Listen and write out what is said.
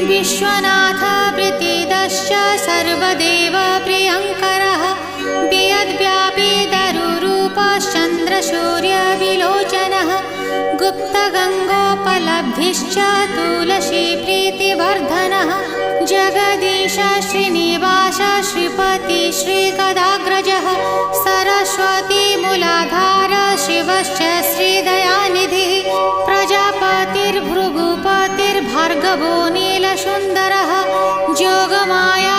विश्वनाथ प्रीतिदश्च सर्वदेव प्रियङ्करः वियद्व्यापी दरुरूपश्चन्द्रसूर्यविलोचनः गुप्तगङ्गोपलब्धिश्च तुलसी प्रीतिवर्धनः जगदीश श्रीनिवास श्रीपति श्रीगदाग्रजः सरस्वती मूलाधार शिवश्च श्रीदयानिधिः प्रजापतिर्भृगुपतिर्भार्गवो नीलसुन्दरः जोगमाया